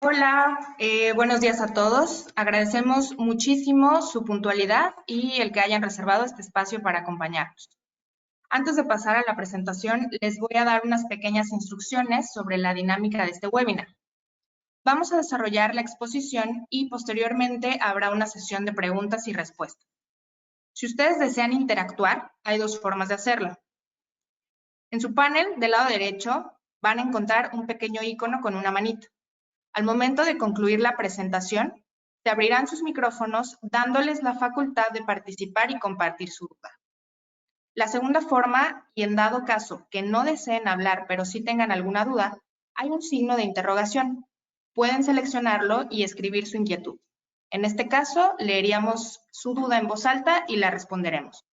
Hola, buenos días a todos. Agradecemos muchísimo su puntualidad y el que hayan reservado este espacio para acompañarnos. Antes de pasar a la presentación, les voy a dar unas pequeñas instrucciones sobre la dinámica de este webinar. Vamos a desarrollar la exposición y posteriormente habrá una sesión de preguntas y respuestas. Si ustedes desean interactuar, hay dos formas de hacerlo. En su panel del lado derecho van a encontrar un pequeño icono con una manita. Al momento de concluir la presentación, se abrirán sus micrófonos dándoles la facultad de participar y compartir su duda. La segunda forma, y en dado caso que no deseen hablar pero sí tengan alguna duda, hay un signo de interrogación. Pueden seleccionarlo y escribir su inquietud. En este caso, leeríamos su duda en voz alta y la responderemos.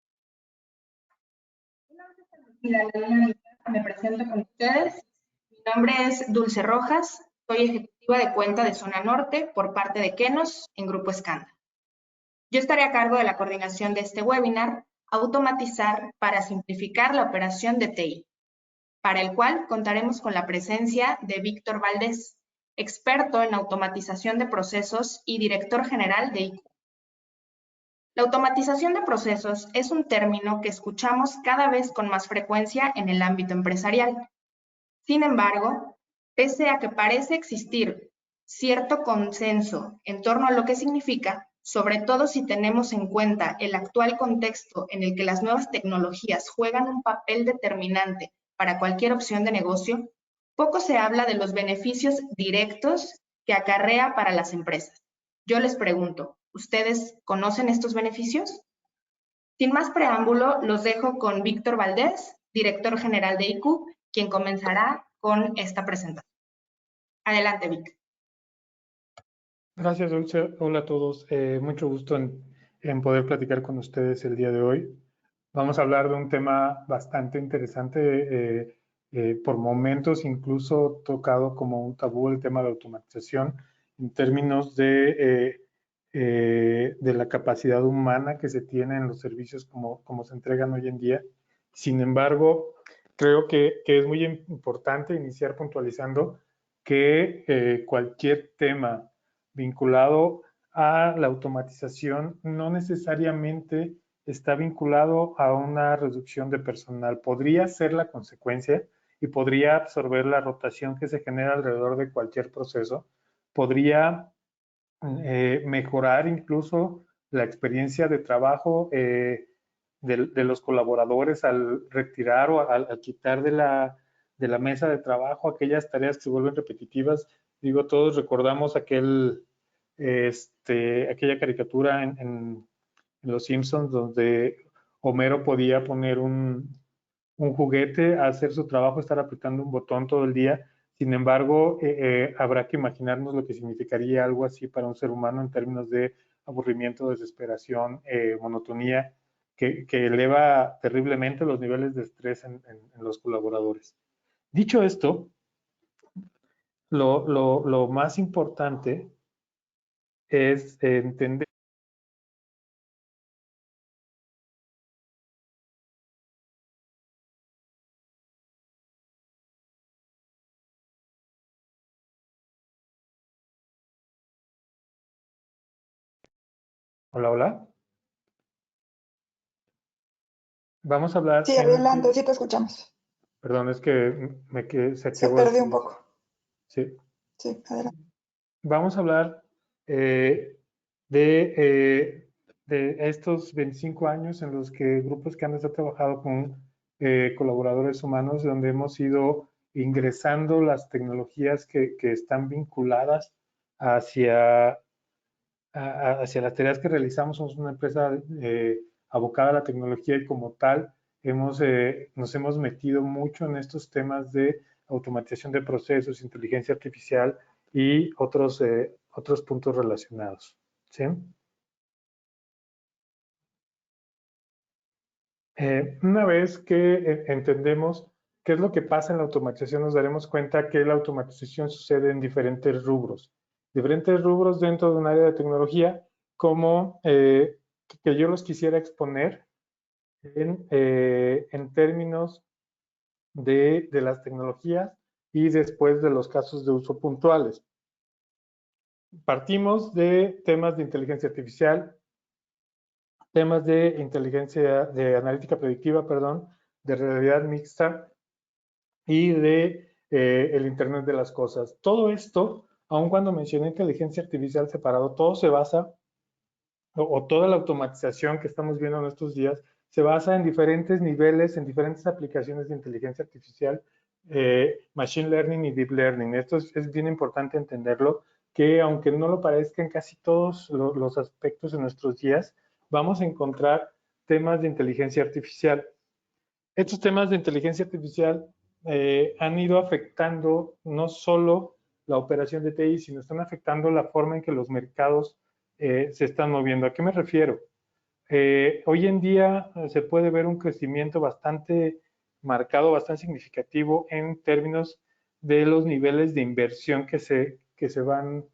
Una vez establecida la dinámica, me presento con ustedes. Mi nombre es Dulce Rojas, soy ejecutiva de cuenta de Zona Norte por parte de Kenos en Grupo Escanda. Yo estaré a cargo de la coordinación de este webinar, Automatizar para simplificar la operación de TI, para el cual contaremos con la presencia de Víctor Valdés, experto en automatización de procesos y director general de IQ. La automatización de procesos es un término que escuchamos cada vez con más frecuencia en el ámbito empresarial. Sin embargo, pese a que parece existir cierto consenso en torno a lo que significa, sobre todo si tenemos en cuenta el actual contexto en el que las nuevas tecnologías juegan un papel determinante para cualquier opción de negocio, poco se habla de los beneficios directos que acarrea para las empresas. Yo les pregunto, ¿ustedes conocen estos beneficios? Sin más preámbulo, los dejo con Víctor Valdés, director general de IQ, quien comenzará con esta presentación. Adelante, Vic. Gracias, Dulce. Hola a todos. Mucho gusto en poder platicar con ustedes el día de hoy. Vamos a hablar de un tema bastante interesante, por momentos incluso tocado como un tabú, el tema de automatización, en términos de la capacidad humana que se tiene en los servicios como se entregan hoy en día. Sin embargo, creo que es muy importante iniciar puntualizando que cualquier tema vinculado a la automatización no necesariamente está vinculado a una reducción de personal. Podría ser la consecuencia y podría absorber la rotación que se genera alrededor de cualquier proceso. Podría mejorar incluso la experiencia de trabajo de los colaboradores al retirar o al quitar de la mesa de trabajo aquellas tareas que se vuelven repetitivas. Digo, todos recordamos aquella caricatura en Los Simpsons donde Homero podía poner un juguete a hacer su trabajo, estar apretando un botón todo el día. Sin embargo, habrá que imaginarnos lo que significaría algo así para un ser humano en términos de aburrimiento, desesperación, monotonía, que eleva terriblemente los niveles de estrés en los colaboradores. Dicho esto, lo más importante es entender. Hola, hola. Vamos a hablar Sí, adelante, sí te escuchamos. Perdón, es que se Se activó perdió un poco. Sí. Sí, adelante. Vamos a hablar de, de estos 25 años en los que Grupos Candas ha trabajado con colaboradores humanos, donde hemos ido ingresando las tecnologías que están vinculadas hacia, hacia las tareas que realizamos. Somos una empresa abocada a la tecnología y como tal nos hemos metido mucho en estos temas de automatización de procesos, inteligencia artificial y otros puntos relacionados. ¿Sí? Una vez que entendemos qué es lo que pasa en la automatización, nos daremos cuenta que la automatización sucede en diferentes rubros dentro de un área de tecnología, como que yo los quisiera exponer en términos de las tecnologías y después de los casos de uso puntuales. Partimos de temas de inteligencia artificial, temas de analítica predictiva, perdón, de realidad mixta y de el Internet de las cosas. Todo esto, aun cuando mencioné inteligencia artificial separado, todo se basa, o toda la automatización que estamos viendo en estos días, se basa en diferentes niveles, en diferentes aplicaciones de inteligencia artificial, machine learning y deep learning. Esto es bien importante entenderlo, que aunque no lo parezca en casi todos los aspectos de nuestros días, vamos a encontrar temas de inteligencia artificial. Estos temas de inteligencia artificial han ido afectando no solo la operación de TI, sino están afectando la forma en que los mercados se están moviendo. ¿A qué me refiero? Hoy en día se puede ver un crecimiento bastante marcado, bastante significativo en términos de los niveles de inversión que se van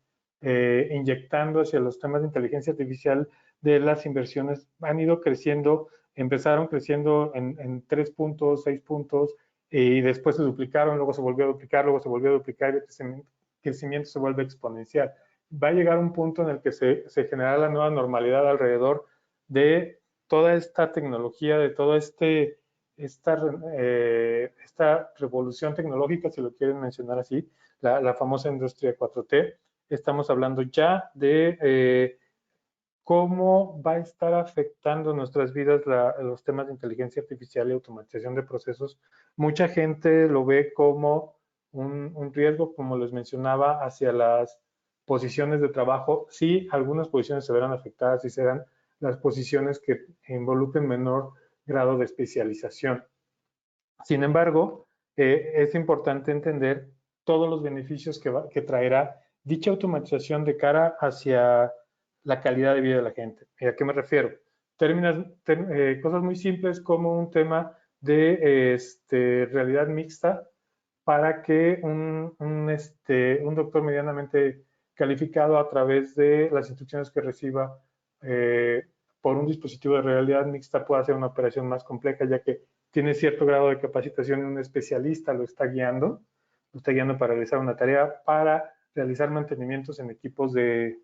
inyectando hacia los temas de inteligencia artificial. De las inversiones han ido creciendo, empezaron creciendo en 3 puntos, 6 puntos, y después se duplicaron, luego se volvió a duplicar, luego se volvió a duplicar, y el crecimiento se vuelve exponencial. Va a llegar un punto en el que se generará la nueva normalidad alrededor de toda esta tecnología, de toda esta revolución tecnológica, si lo quieren mencionar así, la famosa industria 4T. Estamos hablando ya de cómo va a estar afectando nuestras vidas los temas de inteligencia artificial y automatización de procesos. Mucha gente lo ve como un riesgo, como les mencionaba, hacia las posiciones de trabajo. Sí, algunas posiciones se verán afectadas y serán las posiciones que involucren menor grado de especialización. Sin embargo, es importante entender todos los beneficios que traerá dicha automatización de cara hacia la calidad de vida de la gente. ¿A qué me refiero? Cosas muy simples como un tema de realidad mixta para que un doctor medianamente calificado, a través de las instrucciones que reciba por un dispositivo de realidad mixta, pueda hacer una operación más compleja, ya que tiene cierto grado de capacitación y un especialista lo está guiando para realizar una tarea, para realizar mantenimientos en equipos de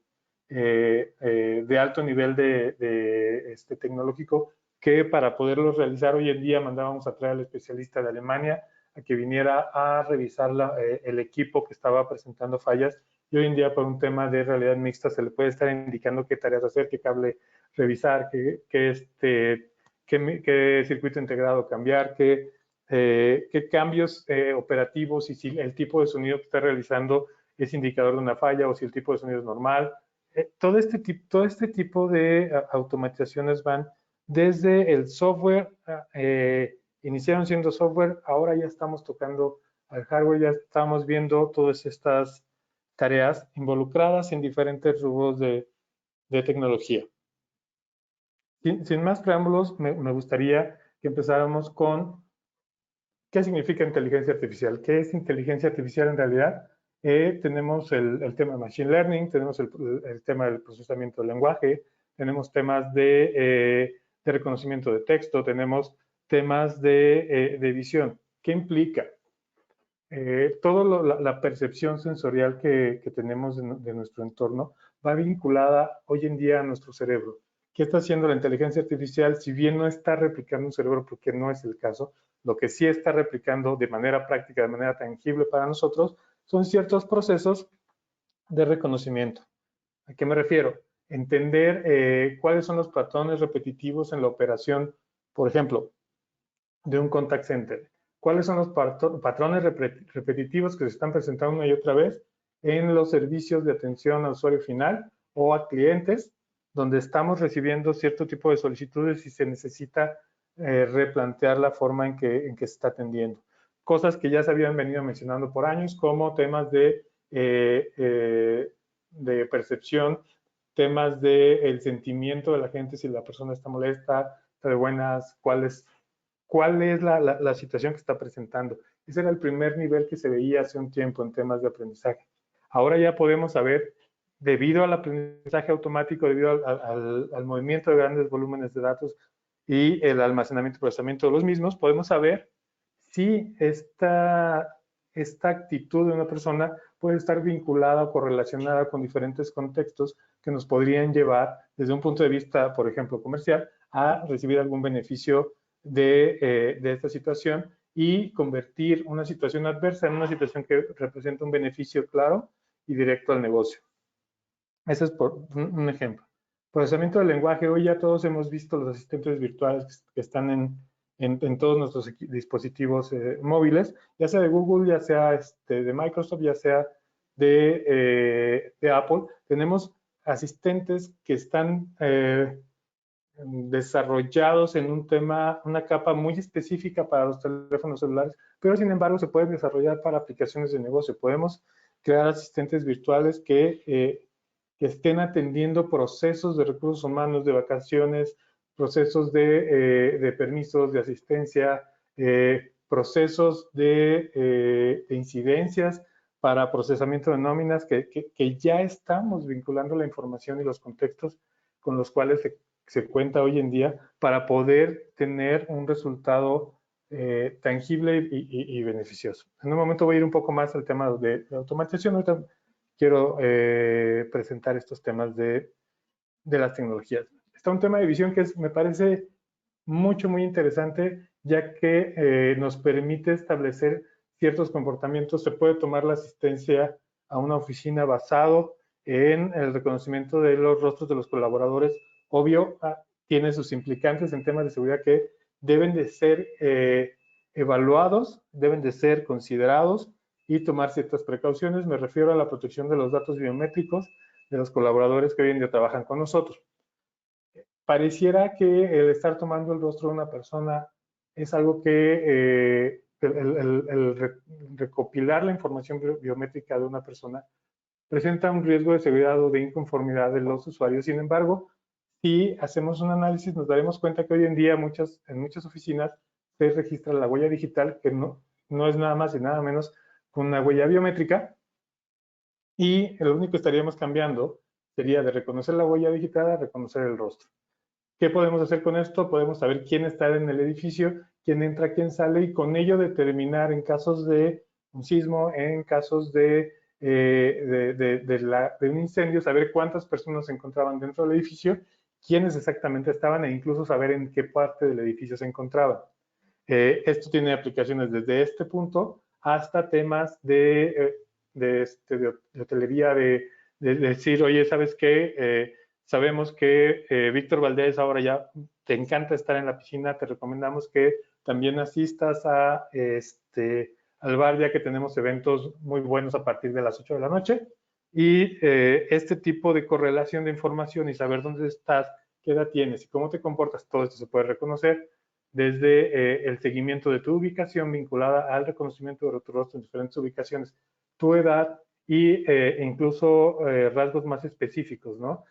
alto nivel tecnológico, que para poderlos realizar hoy en día mandábamos a traer al especialista de Alemania a que viniera a revisar el equipo que estaba presentando fallas, y hoy en día por un tema de realidad mixta se le puede estar indicando qué tareas hacer, qué cable revisar, qué circuito integrado cambiar, qué cambios operativos, y si el tipo de sonido que está realizando es indicador de una falla o si el tipo de sonido es normal. Todo este tipo de automatizaciones van desde el software. Iniciaron siendo software, ahora ya estamos tocando al hardware, ya estamos viendo todas estas tareas involucradas en diferentes rubros de tecnología. Sin más preámbulos, me gustaría que empezáramos con qué significa inteligencia artificial. ¿Qué es inteligencia artificial en realidad? Tenemos el tema de Machine Learning, tenemos el tema del procesamiento del lenguaje, tenemos temas de reconocimiento de texto, tenemos temas de visión. ¿Qué implica? Toda la percepción sensorial que tenemos de nuestro entorno va vinculada hoy en día a nuestro cerebro. ¿Qué está haciendo la inteligencia artificial? Si bien no está replicando un cerebro, porque no es el caso, lo que sí está replicando de manera práctica, de manera tangible para nosotros, son ciertos procesos de reconocimiento. ¿A qué me refiero? Entender cuáles son los patrones repetitivos en la operación, por ejemplo, de un contact center. ¿Cuáles son los patrones repetitivos que se están presentando una y otra vez en los servicios de atención al usuario final o a clientes, donde estamos recibiendo cierto tipo de solicitudes y se necesita replantear la forma en que se está atendiendo? Cosas que ya se habían venido mencionando por años, como temas de percepción, temas del sentimiento de la gente, si la persona está molesta, está de buenas, cuál es la situación que está presentando. Ese era el primer nivel que se veía hace un tiempo en temas de aprendizaje. Ahora ya podemos saber, debido al aprendizaje automático, debido al movimiento de grandes volúmenes de datos y el almacenamiento y procesamiento de los mismos, podemos saber si esta actitud de una persona puede estar vinculada o correlacionada con diferentes contextos que nos podrían llevar, desde un punto de vista, por ejemplo, comercial, a recibir algún beneficio de esta situación y convertir una situación adversa en una situación que representa un beneficio claro y directo al negocio. Ese es por un ejemplo. Procesamiento del lenguaje. Hoy ya todos hemos visto los asistentes virtuales que están en todos nuestros dispositivos móviles, ya sea de Google, ya sea de Microsoft, ya sea de Apple. Tenemos asistentes que están desarrollados en un tema, una capa muy específica para los teléfonos celulares, pero sin embargo se pueden desarrollar para aplicaciones de negocio. Podemos crear asistentes virtuales que estén atendiendo procesos de recursos humanos, de vacaciones, procesos de permisos, de asistencia, procesos de incidencias para procesamiento de nóminas, que ya estamos vinculando la información y los contextos con los cuales se cuenta hoy en día para poder tener un resultado tangible y beneficioso. En un momento voy a ir un poco más al tema de automatización. Ahorita quiero presentar estos temas de las tecnologías. Está un tema de visión que me parece muy interesante, ya que nos permite establecer ciertos comportamientos. Se puede tomar la asistencia a una oficina basado en el reconocimiento de los rostros de los colaboradores. Obvio, tiene sus implicantes en temas de seguridad que deben de ser evaluados, deben de ser considerados y tomar ciertas precauciones. Me refiero a la protección de los datos biométricos de los colaboradores que hoy en día trabajan con nosotros. Pareciera que el estar tomando el rostro de una persona es algo que el recopilar la información biométrica de una persona presenta un riesgo de seguridad o de inconformidad de los usuarios. Sin embargo, si hacemos un análisis, nos daremos cuenta que hoy en día en muchas oficinas se registra la huella digital, que no es nada más y nada menos que una huella biométrica, y lo único que estaríamos cambiando sería de reconocer la huella digital a reconocer el rostro. ¿Qué podemos hacer con esto? Podemos saber quién está en el edificio, quién entra, quién sale, y con ello determinar en casos de un sismo, en casos de un incendio, saber cuántas personas se encontraban dentro del edificio, quiénes exactamente estaban, e incluso saber en qué parte del edificio se encontraban. Esto tiene aplicaciones desde este punto hasta temas de hotelería, de decir, oye, ¿sabes qué? Sabemos que Víctor Valdés ahora ya te encanta estar en la piscina, te recomendamos que también asistas al bar, ya que tenemos eventos muy buenos a partir de las 8 de la noche. Y este tipo de correlación de información y saber dónde estás, qué edad tienes y cómo te comportas, todo esto se puede reconocer desde el seguimiento de tu ubicación vinculada al reconocimiento de tu rostro en diferentes ubicaciones, tu edad y incluso rasgos más específicos, ¿no?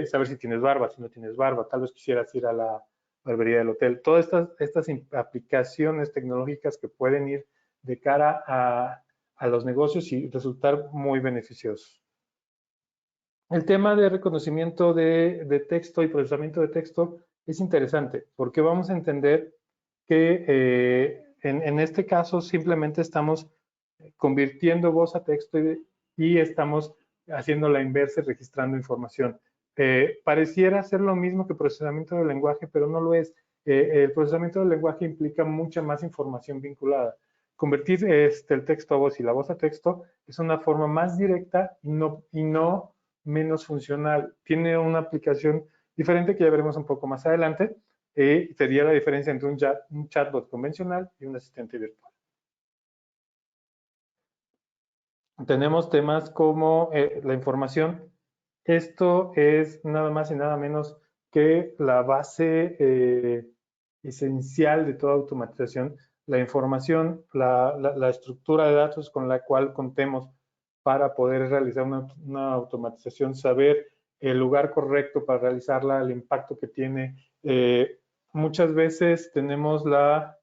Saber si tienes barba, si no tienes barba, tal vez quisieras ir a la barbería del hotel. Todas estas aplicaciones tecnológicas que pueden ir de cara a los negocios y resultar muy beneficiosos. El tema de reconocimiento de texto y procesamiento de texto es interesante porque vamos a entender que en este caso simplemente estamos convirtiendo voz a texto y estamos haciendo la inversa, registrando información. Pareciera ser lo mismo que procesamiento del lenguaje, pero no lo es. El procesamiento del lenguaje implica mucha más información vinculada. Convertir el texto a voz y la voz a texto es una forma más directa y no menos funcional. Tiene una aplicación diferente que ya veremos un poco más adelante. Sería la diferencia entre un chatbot convencional y un asistente virtual. Tenemos temas como la información. Esto es nada más y nada menos que la base esencial de toda automatización. La información, la estructura de datos con la cual contemos para poder realizar una automatización, saber el lugar correcto para realizarla, el impacto que tiene. Muchas veces tenemos la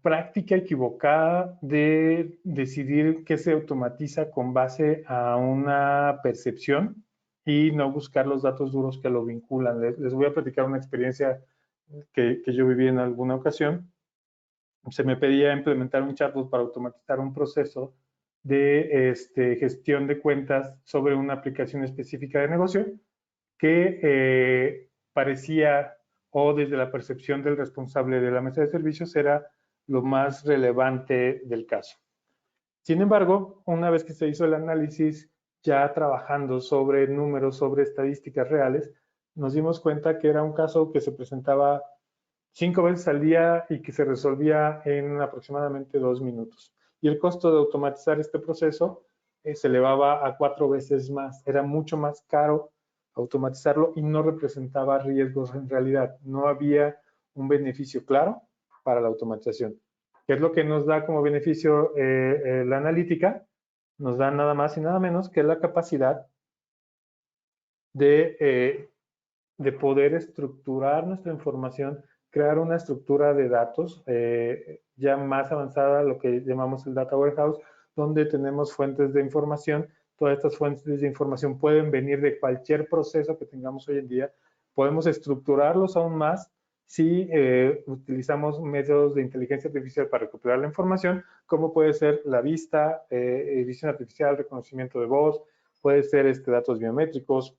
práctica equivocada de decidir qué se automatiza con base a una percepción y no buscar los datos duros que lo vinculan. Les voy a platicar una experiencia que yo viví en alguna ocasión. se me pedía implementar un chatbot para automatizar un proceso de gestión de cuentas sobre una aplicación específica de negocio que parecía, o desde la percepción del responsable de la mesa de servicios, era lo más relevante del caso. Sin embargo, una vez que se hizo el análisis, ya trabajando sobre números, sobre estadísticas reales, nos dimos cuenta que era un caso que se presentaba 5 veces al día y que se resolvía en aproximadamente 2 minutos. Y el costo de automatizar este proceso se elevaba a 4 veces más. Era mucho más caro automatizarlo y no representaba riesgos en realidad. No había un beneficio claro para la automatización. ¿Qué es lo que nos da como beneficio la analítica? Nos da nada más y nada menos que la capacidad de poder estructurar nuestra información, crear una estructura de datos ya más avanzada, lo que llamamos el Data Warehouse, donde tenemos fuentes de información. Todas estas fuentes de información pueden venir de cualquier proceso que tengamos hoy en día. Podemos estructurarlos aún más si utilizamos métodos de inteligencia artificial para recopilar la información, como puede ser la vista, visión artificial, reconocimiento de voz, puede ser datos biométricos,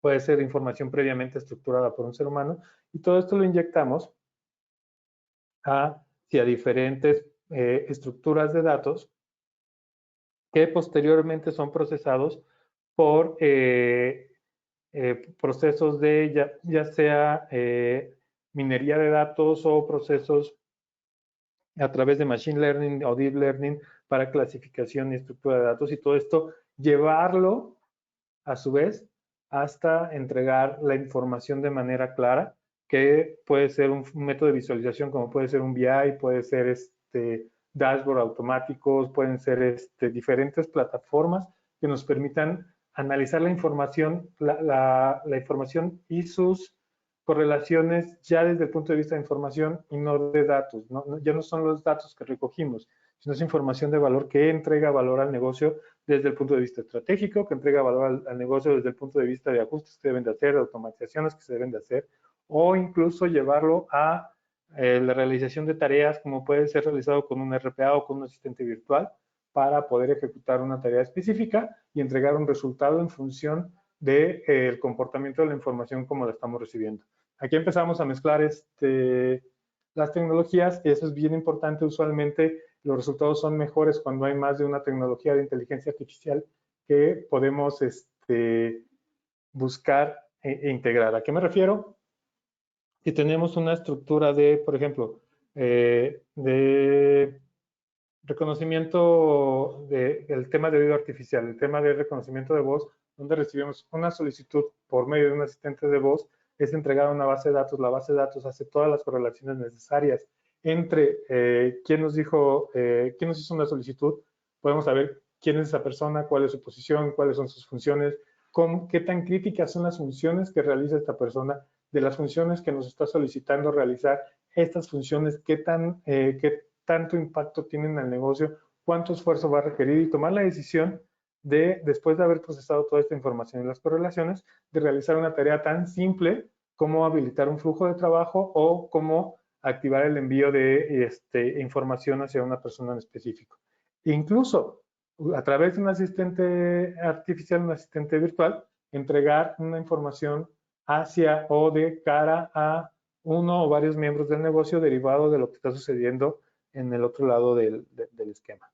puede ser información previamente estructurada por un ser humano, y todo esto lo inyectamos hacia diferentes estructuras de datos que posteriormente son procesados por procesos de ya sea minería de datos o procesos a través de machine learning o deep learning para clasificación y estructura de datos, y todo esto llevarlo a su vez hasta entregar la información de manera clara, que puede ser un método de visualización, como puede ser un BI, puede ser dashboard automáticos, pueden ser diferentes plataformas que nos permitan analizar la información, la información y sus correlaciones ya desde el punto de vista de información y no de datos. Ya no son los datos que recogimos, sino es información de valor que entrega valor al negocio desde el punto de vista estratégico, que entrega valor al negocio desde el punto de vista de ajustes que deben de hacer, de automatizaciones que se deben de hacer, o incluso llevarlo a la realización de tareas como puede ser realizado con un RPA o con un asistente virtual para poder ejecutar una tarea específica y entregar un resultado en función del comportamiento de la información como la estamos recibiendo. Aquí empezamos a mezclar las tecnologías, y eso es bien importante. Usualmente los resultados son mejores cuando hay más de una tecnología de inteligencia artificial que podemos buscar e integrar. ¿A qué me refiero? Si tenemos una estructura de, por ejemplo, de reconocimiento del tema de video artificial, el tema de reconocimiento de voz, donde recibimos una solicitud por medio de un asistente de voz, es entregada a una base de datos. La base de datos hace todas las correlaciones necesarias entre quién nos hizo una solicitud. Podemos saber quién es esa persona, cuál es su posición, cuáles son sus funciones, qué tan críticas son las funciones que realiza esta persona, de las funciones que nos está solicitando realizar. Estas funciones, qué tanto impacto tienen al negocio, cuánto esfuerzo va a requerir, y tomar la decisión de, después de haber procesado toda esta información y las correlaciones, de realizar una tarea tan simple como habilitar un flujo de trabajo o como activar el envío de información hacia una persona en específico. Incluso a través de un asistente artificial, un asistente virtual, entregar una información hacia o de cara a uno o varios miembros del negocio derivado de lo que está sucediendo en el otro lado del esquema.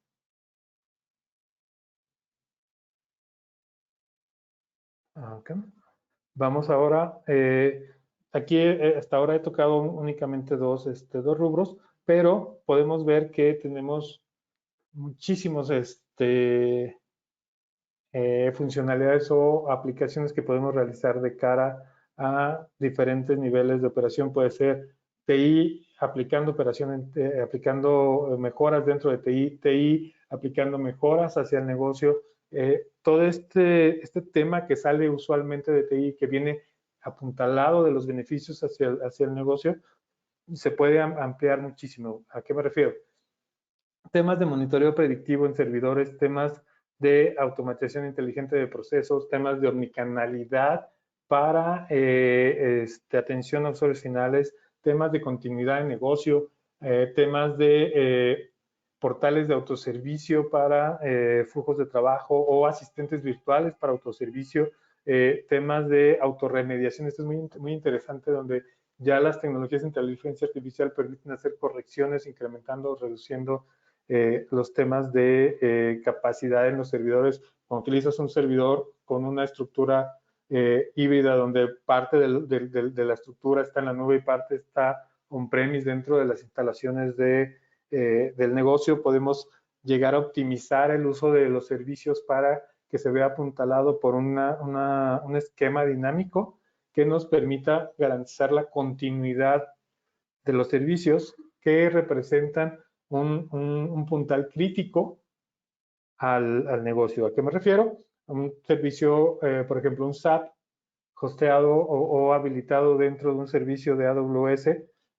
Okay. Vamos ahora, aquí hasta ahora he tocado únicamente dos rubros, pero podemos ver que tenemos muchísimos funcionalidades o aplicaciones que podemos realizar de cara a diferentes niveles de operación. Puede ser TI aplicando aplicando mejoras dentro de TI aplicando mejoras hacia el negocio. Todo este tema que sale usualmente de TI, que viene apuntalado de los beneficios hacia el negocio, se puede ampliar muchísimo. ¿A qué me refiero? Temas de monitoreo predictivo en servidores, temas de automatización inteligente de procesos, temas de omnicanalidad para atención a usuarios finales, temas de continuidad de negocio, temas de portales de autoservicio para flujos de trabajo o asistentes virtuales para autoservicio, temas de autorremediación. Esto es muy interesante, donde ya las tecnologías de inteligencia artificial permiten hacer correcciones, incrementando o reduciendo los temas de capacidad en los servidores. Cuando utilizas un servidor con una estructura híbrida, donde parte de la estructura está en la nube y parte está on-premise dentro de las instalaciones del negocio, podemos llegar a optimizar el uso de los servicios para que se vea apuntalado por un esquema dinámico que nos permita garantizar la continuidad de los servicios que representan un puntal crítico al negocio. ¿A qué me refiero? Un servicio, por ejemplo, un SAP hosteado o habilitado dentro de un servicio de AWS,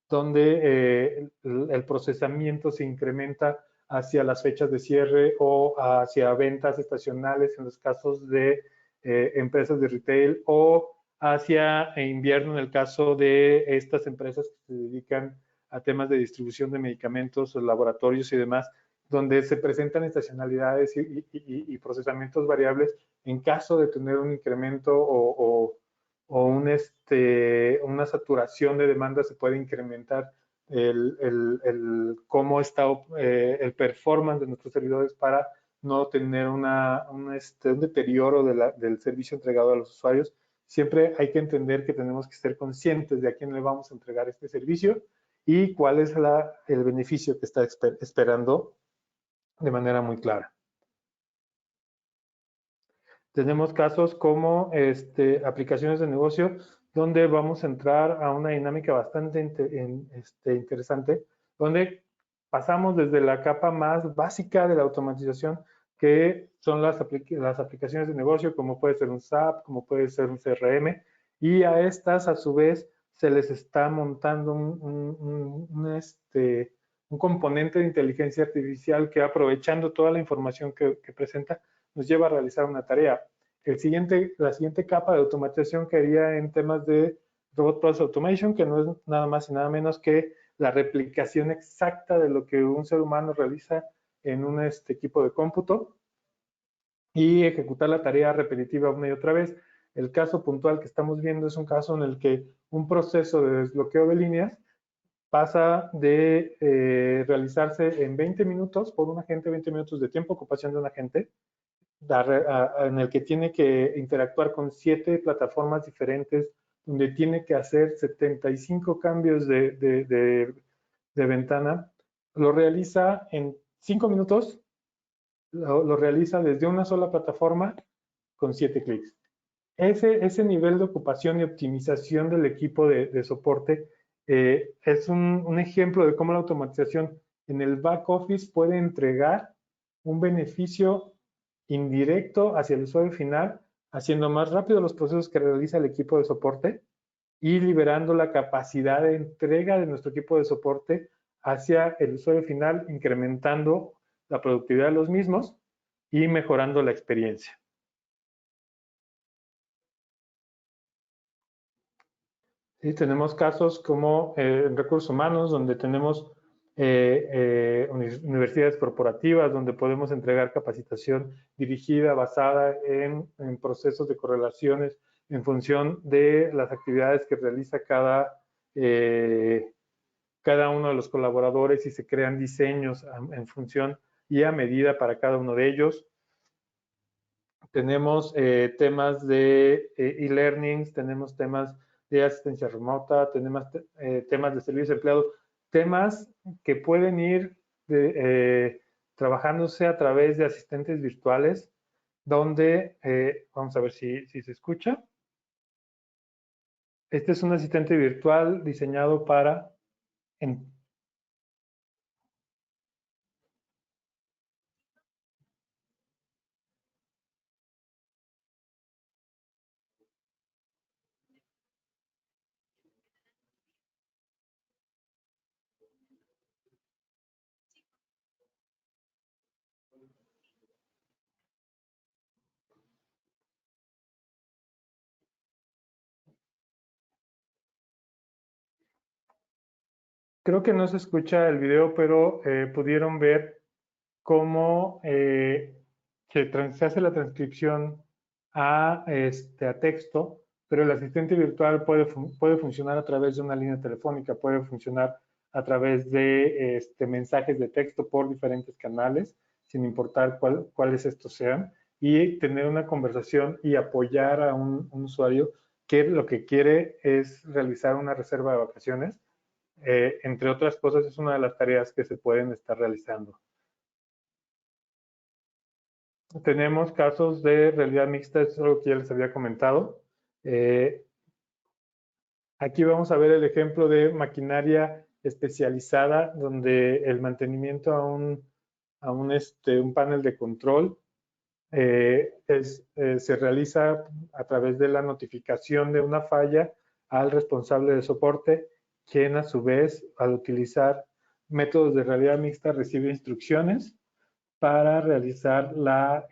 donde el procesamiento se incrementa hacia las fechas de cierre o hacia ventas estacionales en los casos de empresas de retail, o hacia invierno en el caso de estas empresas que se dedican a temas de distribución de medicamentos, laboratorios y demás, donde se presentan estacionalidades y procesamientos variables en caso de tener un incremento o una saturación de demanda. Se puede incrementar cómo está el performance de nuestros servidores para no tener un deterioro del servicio entregado a los usuarios. Siempre hay que entender que tenemos que ser conscientes de a quién le vamos a entregar este servicio y cuál es el beneficio que está esperando de manera muy clara. Tenemos casos como aplicaciones de negocio, donde vamos a entrar a una dinámica bastante interesante, donde pasamos desde la capa más básica de la automatización, que son las aplicaciones de negocio, como puede ser un SAP, como puede ser un CRM, y a estas, a su vez, se les está montando un componente de inteligencia artificial que, aprovechando toda la información que presenta, nos lleva a realizar una tarea. La siguiente capa de automatización quedaría en temas de Robot Process Automation, que no es nada más y nada menos que la replicación exacta de lo que un ser humano realiza en un equipo de cómputo y ejecutar la tarea repetitiva una y otra vez. El caso puntual que estamos viendo es un caso en el que un proceso de desbloqueo de líneas pasa de realizarse en 20 minutos por un agente, 20 minutos de tiempo de ocupación de un agente, en el que tiene que interactuar con 7 plataformas diferentes, donde tiene que hacer 75 cambios de ventana. Lo realiza en 5 minutos, lo realiza desde una sola plataforma con 7 clics. Ese nivel de ocupación y optimización del equipo de soporte es un ejemplo de cómo la automatización en el back office puede entregar un beneficio indirecto hacia el usuario final, haciendo más rápido los procesos que realiza el equipo de soporte y liberando la capacidad de entrega de nuestro equipo de soporte hacia el usuario final, incrementando la productividad de los mismos y mejorando la experiencia. Sí, tenemos casos como en recursos humanos, donde tenemos universidades corporativas, donde podemos entregar capacitación dirigida, basada en procesos de correlaciones en función de las actividades que realiza cada uno de los colaboradores, y se crean diseños en función y a medida para cada uno de ellos. Tenemos temas de e-learnings, tenemos temas de asistencia remota, tenemos temas de servicios de empleados, temas que pueden ir trabajándose a través de asistentes virtuales, donde, vamos a ver si se escucha. Este es un asistente virtual diseñado para Creo que no se escucha el video, pero pudieron ver cómo se hace la transcripción a texto, pero el asistente virtual puede funcionar a través de una línea telefónica, puede funcionar a través de mensajes de texto por diferentes canales, sin importar cuáles estos sean, y tener una conversación y apoyar a un usuario que lo que quiere es realizar una reserva de vacaciones. Entre otras cosas, es una de las tareas que se pueden estar realizando. Tenemos casos de realidad mixta, es algo que ya les había comentado. Aquí vamos a ver el ejemplo de maquinaria especializada, donde el mantenimiento a un panel de control se realiza a través de la notificación de una falla al responsable de soporte, quien a su vez, al utilizar métodos de realidad mixta, recibe instrucciones para realizar la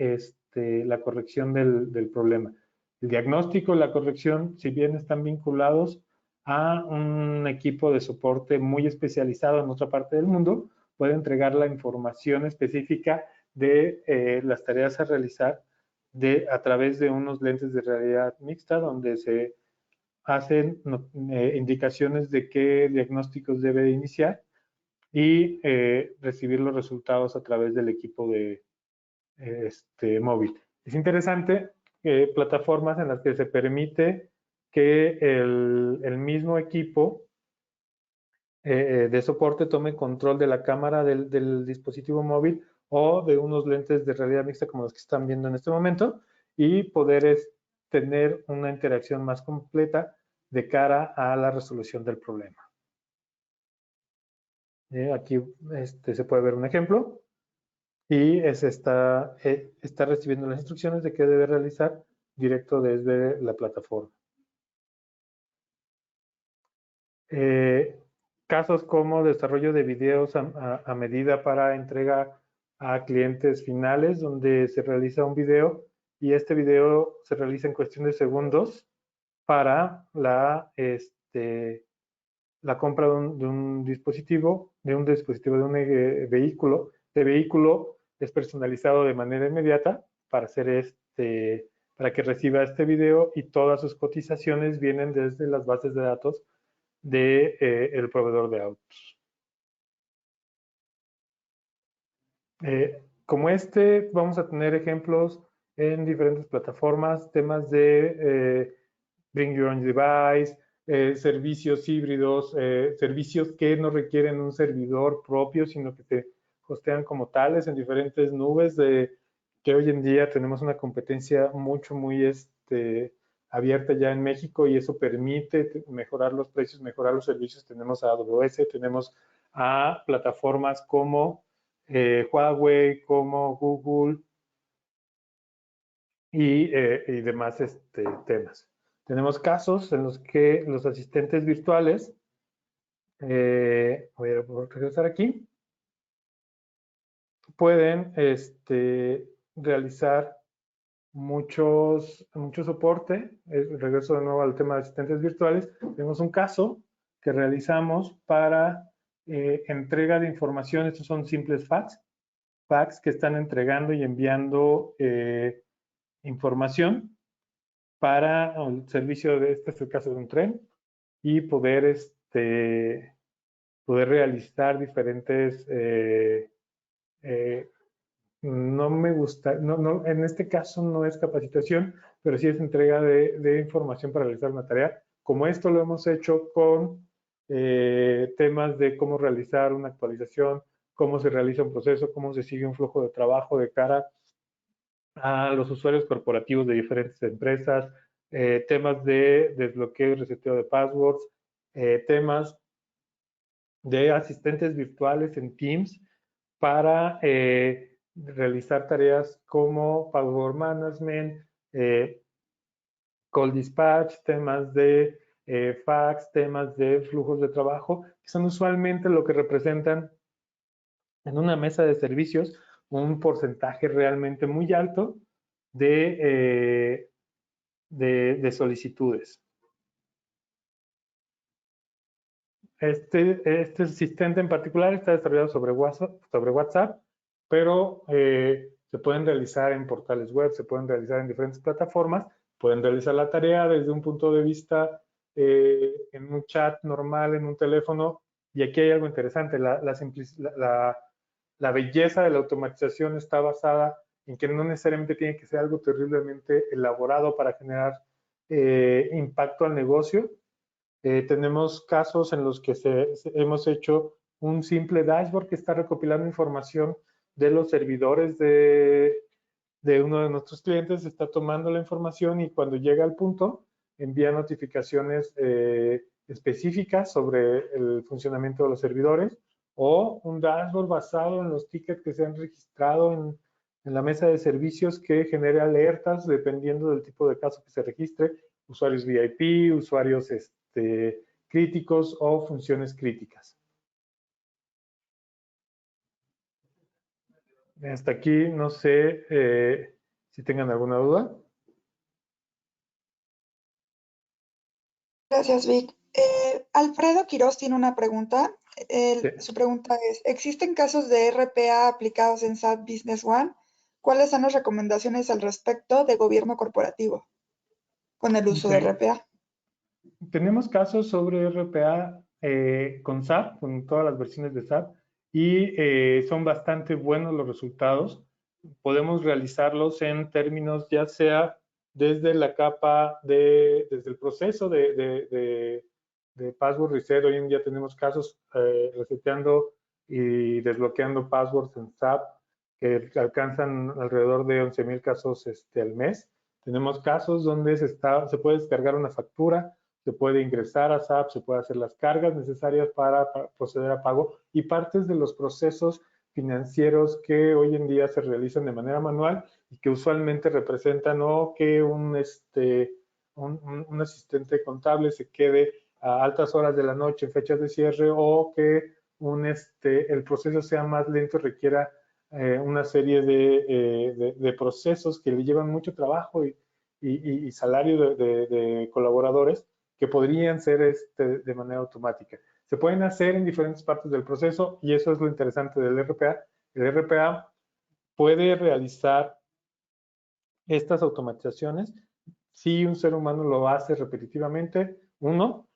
corrección del problema. El diagnóstico y la corrección, si bien están vinculados a un equipo de soporte muy especializado en otra parte del mundo, puede entregar la información específica de las tareas a realizar a través de unos lentes de realidad mixta donde se hacen indicaciones de qué diagnósticos debe iniciar y recibir los resultados a través del equipo de móvil. Es interesante plataformas en las que se permite que el mismo equipo de soporte tome control de la cámara del dispositivo móvil o de unos lentes de realidad mixta como los que están viendo en este momento y poder tener una interacción más completa de cara a la resolución del problema. Aquí se puede ver un ejemplo y está recibiendo las instrucciones de qué debe realizar directo desde la plataforma. Casos como desarrollo de videos a medida para entrega a clientes finales, donde se realiza un video y este video se realiza en cuestión de segundos para la compra de un dispositivo, de un vehículo. Este vehículo es personalizado de manera inmediata para hacer para que reciba este video y todas sus cotizaciones vienen desde las bases de datos del proveedor de autos. Como vamos a tener ejemplos en diferentes plataformas, temas de Bring Your Own Device, servicios híbridos, servicios que no requieren un servidor propio, sino que se hostean como tales en diferentes nubes, que hoy en día tenemos una competencia muy abierta ya en México y eso permite mejorar los precios, mejorar los servicios. Tenemos a AWS, tenemos a plataformas como Huawei, como Google y demás temas. Tenemos casos en los que los asistentes virtuales, voy a regresar aquí, pueden realizar mucho soporte. Regreso de nuevo al tema de asistentes virtuales. Tenemos un caso que realizamos para entrega de información. Estos son simples fax que están entregando y enviando información para el servicio este es el caso de un tren, y poder realizar diferentes no me gusta, en este caso no es capacitación, pero sí es entrega de información para realizar una tarea. Como esto lo hemos hecho con temas de cómo realizar una actualización, cómo se realiza un proceso, cómo se sigue un flujo de trabajo de cara a los usuarios corporativos de diferentes empresas, temas de desbloqueo y reseteo de passwords, temas de asistentes virtuales en Teams para realizar tareas como password management, call dispatch, temas de fax, temas de flujos de trabajo, que son usualmente lo que representan en una mesa de servicios un porcentaje realmente muy alto de solicitudes. Este asistente en particular está desarrollado sobre WhatsApp, pero se pueden realizar en portales web, se pueden realizar en diferentes plataformas, pueden realizar la tarea desde un punto de vista en un chat normal, en un teléfono. Y aquí hay algo interesante, la belleza de la automatización está basada en que no necesariamente tiene que ser algo terriblemente elaborado para generar impacto al negocio. Tenemos casos en los que hemos hecho un simple dashboard que está recopilando información de los servidores de uno de nuestros clientes, está tomando la información y cuando llega al punto envía notificaciones específicas sobre el funcionamiento de los servidores, o un dashboard basado en los tickets que se han registrado en la mesa de servicios que genere alertas dependiendo del tipo de caso que se registre, usuarios VIP, usuarios críticos o funciones críticas. Hasta aquí, no sé si tengan alguna duda. Gracias, Vic. Alfredo Quiroz tiene una pregunta. Sí. Su pregunta es, ¿existen casos de RPA aplicados en SAP Business One? ¿Cuáles son las recomendaciones al respecto de gobierno corporativo con el uso de RPA? Tenemos casos sobre RPA con SAP, con todas las versiones de SAP, y son bastante buenos los resultados. Podemos realizarlos en términos ya sea desde la capa desde el proceso de password reset. Hoy en día tenemos casos reseteando y desbloqueando passwords en SAP que alcanzan alrededor de 11,000 casos al mes. Tenemos casos donde se puede descargar una factura, se puede ingresar a SAP, se puede hacer las cargas necesarias para proceder a pago, y partes de los procesos financieros que hoy en día se realizan de manera manual y que usualmente representan o que un asistente contable se quede a altas horas de la noche en fechas de cierre, o que el proceso sea más lento y requiera una serie de procesos que le llevan mucho trabajo y salario de colaboradores, que podrían ser de manera automática. Se pueden hacer en diferentes partes del proceso, y eso es lo interesante del RPA. El RPA puede realizar estas automatizaciones si un ser humano lo hace repetitivamente.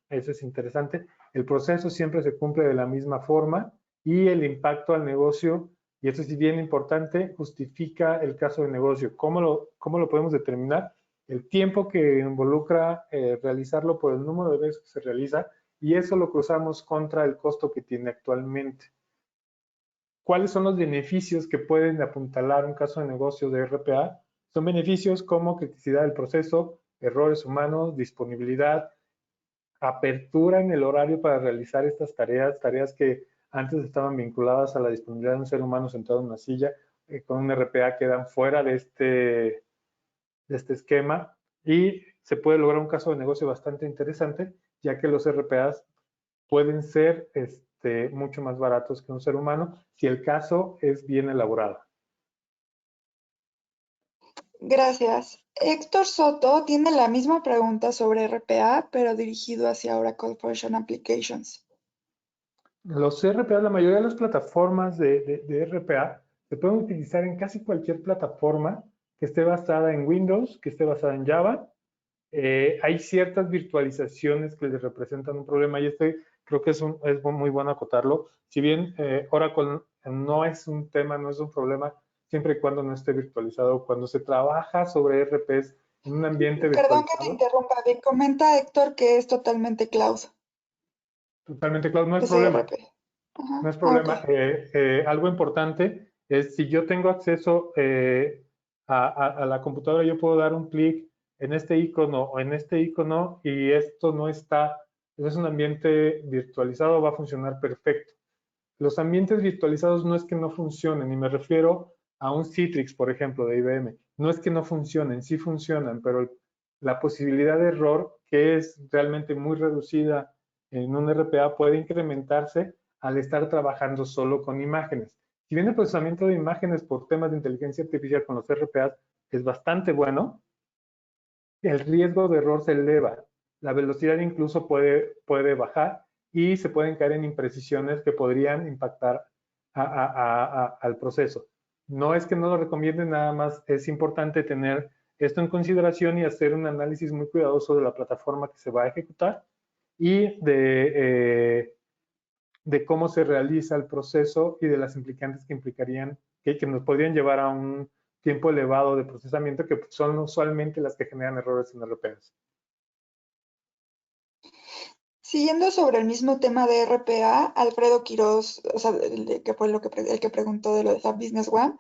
Eso es interesante, el proceso siempre se cumple de la misma forma, y el impacto al negocio, y esto es bien importante, justifica el caso de negocio. ¿Cómo lo podemos determinar? El tiempo que involucra realizarlo por el número de veces que se realiza, y eso lo cruzamos contra el costo que tiene actualmente. ¿Cuáles son los beneficios que pueden apuntalar un caso de negocio de RPA? Son beneficios como criticidad del proceso, errores humanos, disponibilidad, apertura en el horario para realizar estas tareas que antes estaban vinculadas a la disponibilidad de un ser humano sentado en una silla. Con un RPA quedan fuera de este esquema, y se puede lograr un caso de negocio bastante interesante, ya que los RPAs pueden ser mucho más baratos que un ser humano si el caso es bien elaborado. Gracias. Héctor Soto tiene la misma pregunta sobre RPA, pero dirigido hacia Oracle Fusion Applications. Los RPA, la mayoría de las plataformas de RPA se pueden utilizar en casi cualquier plataforma que esté basada en Windows, que esté basada en Java. Hay ciertas virtualizaciones que les representan un problema, y creo que es muy bueno acotarlo. Si bien Oracle no es un tema, no es un problema, siempre y cuando no esté virtualizado. Cuando se trabaja sobre RPs en un ambiente Perdón virtualizado. que te interrumpa, Vic. Comenta Héctor que es totalmente cloud. Totalmente cloud, no es Ese problema. RP. Ajá. No es problema. Okay. Algo importante es, si yo tengo acceso a la computadora, yo puedo dar un clic en este icono o en este icono, y esto no es un ambiente virtualizado, va a funcionar perfecto. Los ambientes virtualizados no es que no funcionen, y me refiero a un Citrix, por ejemplo, de IBM. No es que no funcionen, sí funcionan, pero la posibilidad de error, que es realmente muy reducida en un RPA, puede incrementarse al estar trabajando solo con imágenes. Si bien el procesamiento de imágenes por temas de inteligencia artificial con los RPAs es bastante bueno, el riesgo de error se eleva, la velocidad incluso puede bajar, y se pueden caer en imprecisiones que podrían impactar al proceso. No es que no lo recomienden, nada más es importante tener esto en consideración y hacer un análisis muy cuidadoso de la plataforma que se va a ejecutar y de cómo se realiza el proceso y de las implicantes que implicarían, que nos podrían llevar a un tiempo elevado de procesamiento, que son usualmente las que generan errores en RPAs. Siguiendo sobre el mismo tema de RPA, Alfredo Quiroz, o sea, que fue el que preguntó de lo de SAP Business One,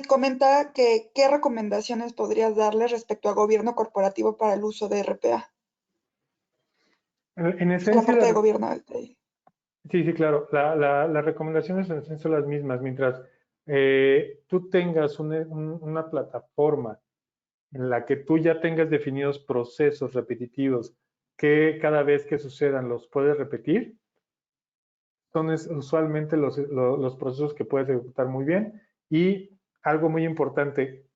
comenta que qué recomendaciones podrías darle respecto a gobierno corporativo para el uso de RPA. En esencia, la parte de gobierno. Sí, claro. Las recomendaciones en esencia son las mismas. Mientras tú tengas una plataforma en la que tú ya tengas definidos procesos repetitivos que cada vez que sucedan los puedes repetir, son usualmente los procesos que puedes ejecutar muy bien. Y algo muy importante,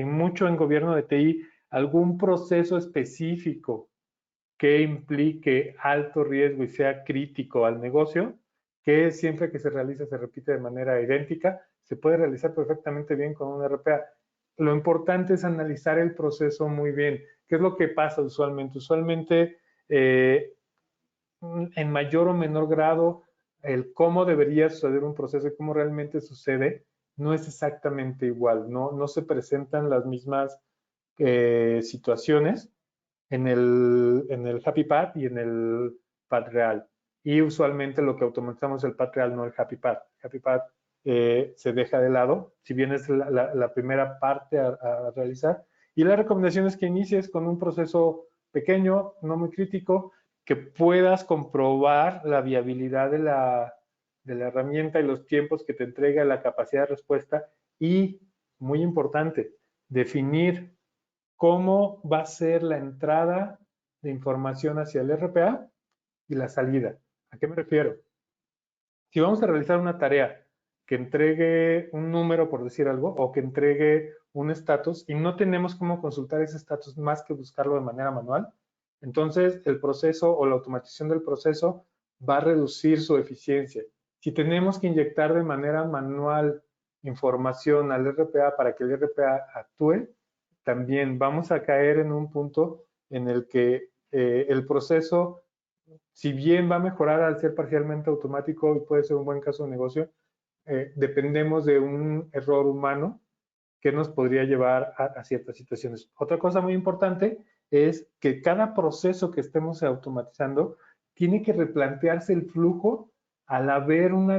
mucho en gobierno de TI, algún proceso específico que implique alto riesgo y sea crítico al negocio, que siempre que se realiza se repite de manera idéntica, se puede realizar perfectamente bien con un RPA. Lo importante es analizar el proceso muy bien. ¿Qué es lo que pasa usualmente? Usualmente, en mayor o menor grado, el cómo debería suceder un proceso y cómo realmente sucede no es exactamente igual. No se presentan las mismas situaciones en el Happy Path y en el Path real. Y usualmente lo que automatizamos es el Path real, no el Happy Path. Happy Path se deja de lado, si bien es la primera parte a realizar. Y la recomendación es que inicies con un proceso pequeño, no muy crítico, que puedas comprobar la viabilidad de la herramienta y los tiempos que te entrega, la capacidad de respuesta y, muy importante, definir cómo va a ser la entrada de información hacia el RPA y la salida. ¿A qué me refiero? Si vamos a realizar una tarea que entregue un número, por decir algo, o que entregue un estatus y no tenemos cómo consultar ese estatus más que buscarlo de manera manual, entonces el proceso o la automatización del proceso va a reducir su eficiencia. Si tenemos que inyectar de manera manual información al RPA para que el RPA actúe, también vamos a caer en un punto en el que el proceso, si bien va a mejorar al ser parcialmente automático y puede ser un buen caso de negocio, dependemos de un error humano que nos podría llevar a ciertas situaciones. Otra cosa muy importante es que cada proceso que estemos automatizando tiene que replantearse el flujo al haber un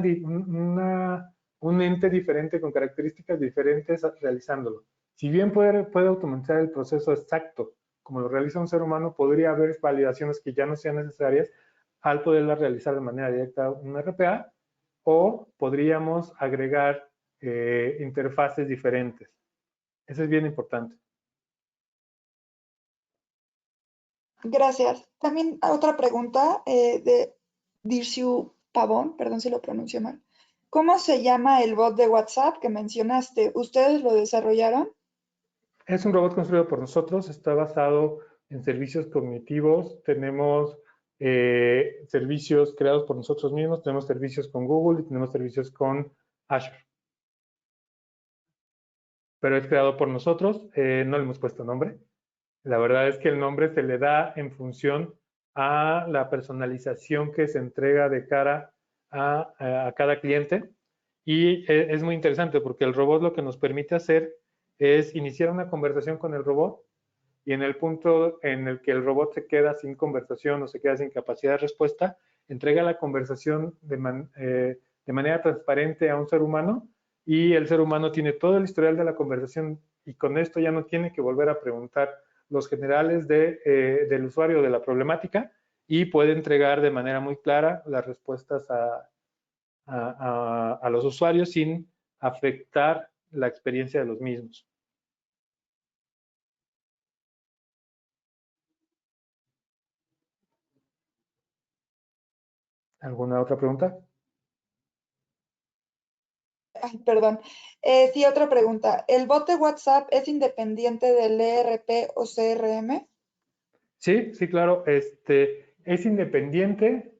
ente diferente con características diferentes realizándolo. Si bien puede automatizar el proceso exacto como lo realiza un ser humano, podría haber validaciones que ya no sean necesarias al poderla realizar de manera directa un RPA, o podríamos agregar interfaces diferentes. Eso es bien importante. Gracias. También otra pregunta de Dirciu Pavón, perdón si lo pronuncio mal. ¿Cómo se llama el bot de WhatsApp que mencionaste? ¿Ustedes lo desarrollaron? Es un robot construido por nosotros, está basado en servicios cognitivos. Tenemos servicios creados por nosotros mismos, tenemos servicios con Google y tenemos servicios con Azure. Pero es creado por nosotros, no le hemos puesto nombre. La verdad es que el nombre se le da en función a la personalización que se entrega de cara a cada cliente. Y es muy interesante porque el robot lo que nos permite hacer es iniciar una conversación con el robot, y en el punto en el que el robot se queda sin conversación o se queda sin capacidad de respuesta, entrega la conversación de manera transparente a un ser humano, y el ser humano tiene todo el historial de la conversación y con esto ya no tiene que volver a preguntar los generales del usuario de la problemática, y puede entregar de manera muy clara las respuestas a los usuarios sin afectar la experiencia de los mismos. ¿Alguna otra pregunta? Ay, perdón. Sí, otra pregunta. ¿El bot de WhatsApp es independiente del ERP o CRM? Sí, claro. es independiente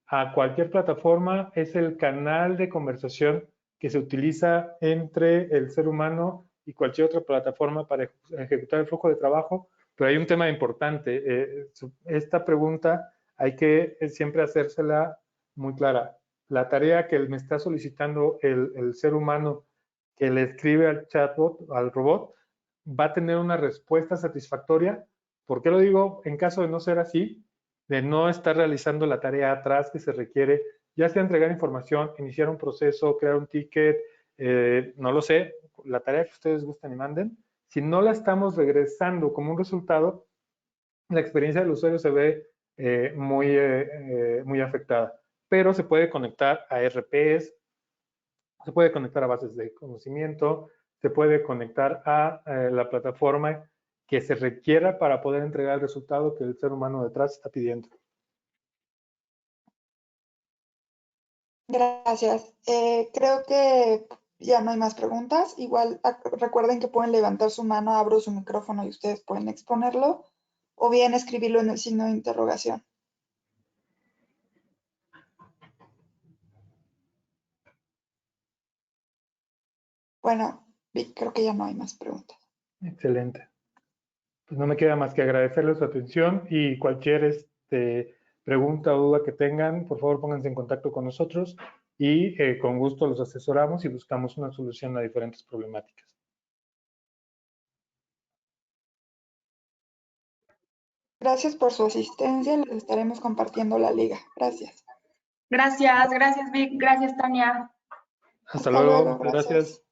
a cualquier plataforma, es el canal de conversación que se utiliza entre el ser humano y cualquier otra plataforma para ejecutar el flujo de trabajo, pero hay un tema importante. Esta pregunta hay que siempre hacérsela muy clara. La tarea que me está solicitando el ser humano que le escribe al chatbot, al robot, va a tener una respuesta satisfactoria. ¿Por qué lo digo? En caso de no ser así, de no estar realizando la tarea atrás que se requiere, ya sea entregar información, iniciar un proceso, crear un ticket, no lo sé, la tarea que ustedes gusten y manden, si no la estamos regresando como un resultado, la experiencia del usuario se ve muy afectada. Pero se puede conectar a RPs, se puede conectar a bases de conocimiento, se puede conectar a la plataforma que se requiera para poder entregar el resultado que el ser humano detrás está pidiendo. Gracias. Creo que ya no hay más preguntas. Igual recuerden que pueden levantar su mano, abro su micrófono y ustedes pueden exponerlo, o bien escribirlo en el signo de interrogación. Bueno, creo que ya no hay más preguntas. Excelente. Pues no me queda más que agradecerles su atención y cualquier pregunta o duda que tengan, por favor pónganse en contacto con nosotros y con gusto los asesoramos y buscamos una solución a diferentes problemáticas. Gracias por su asistencia. Les estaremos compartiendo la liga. Gracias. Gracias, gracias Vic, gracias Tania. Hasta luego. Gracias.